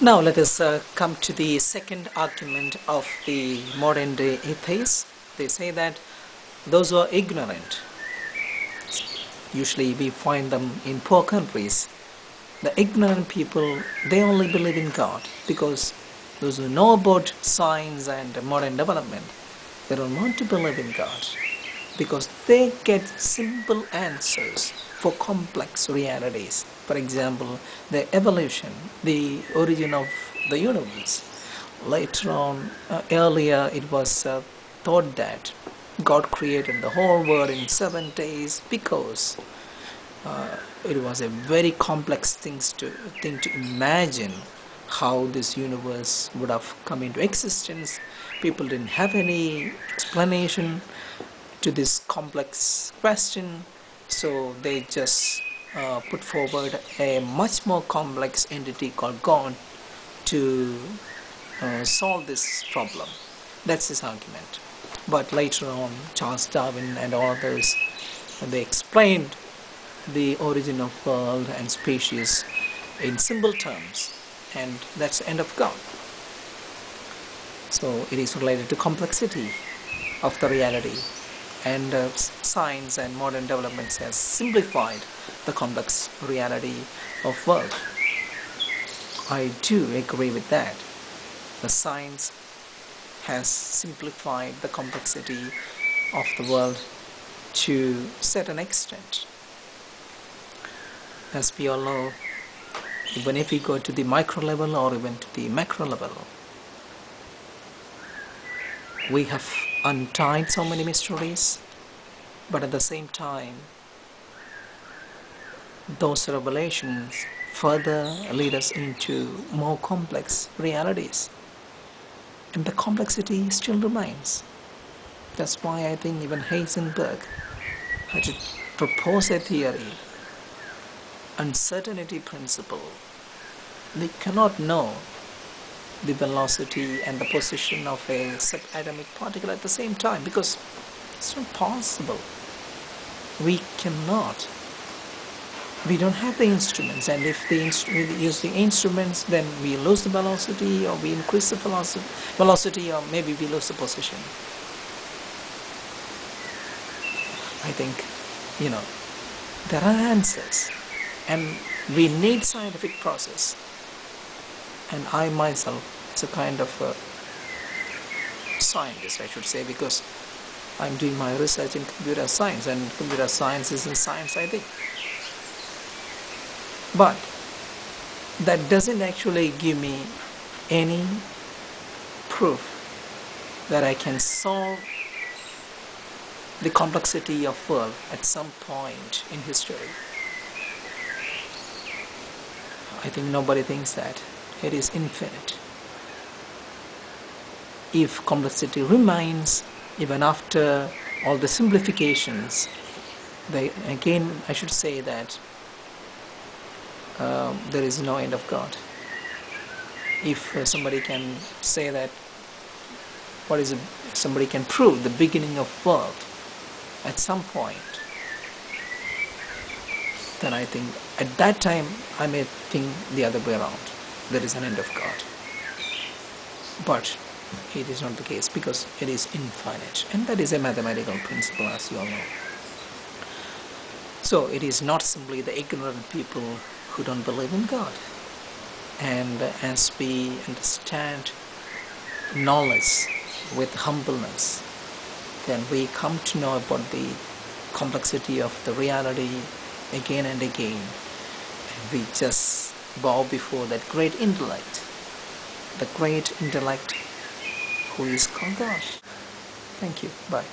Now let us come to the second argument of the modern day atheists. They say that those who are ignorant, usually we find them in poor countries, the ignorant people, they only believe in God because those who know about science and modern development, they don't want to believe in God because they get simple answers for complex realities. For example, the evolution, the origin of the universe. Later on, earlier it was thought that God created the whole world in 7 days because it was a very complex thing to imagine how this universe would have come into existence. People didn't have any explanation to this complex question, so they just put forward a much more complex entity called God to solve this problem. That's his argument. But later on, Charles Darwin and all others, they explained the origin of world and species in simple terms, and that's the end of God. So it is related to complexity of the reality, and science and modern developments has simplified the complex reality of world. I do agree with that. The science has simplified the complexity of the world to a certain extent. As we all know, even if we go to the micro level or even to the macro level, we have untied so many mysteries, but at the same time, those revelations further lead us into more complex realities. And the complexity still remains. That's why I think even Heisenberg had to propose a theory, uncertainty principle. We cannot know the velocity and the position of a subatomic particle at the same time because it's not possible. We cannot. We don't have the instruments, and if we use the instruments, then we lose the velocity, or we increase the velocity, or maybe we lose the position. I think, there are answers, and we need scientific process. And I myself is a kind of a scientist, I should say, because I'm doing my research in computer science, and computer science is in science, I think. But that doesn't actually give me any proof that I can solve the complexity of world at some point in history. I think nobody thinks that it is infinite. If complexity remains even after all the simplifications, again I should say that there is no end of God. If somebody can say that, somebody can prove the beginning of world at some point, then I think at that time I may think the other way around. There is an end of God. But it is not the case because it is infinite, and that is a mathematical principle, as you all know. So it is not simply the ignorant people who don't believe in God. And as we understand knowledge with humbleness, then we come to know about the complexity of the reality again and again. And we just bow before that great intellect, the great intellect who is called God. Thank you. Bye.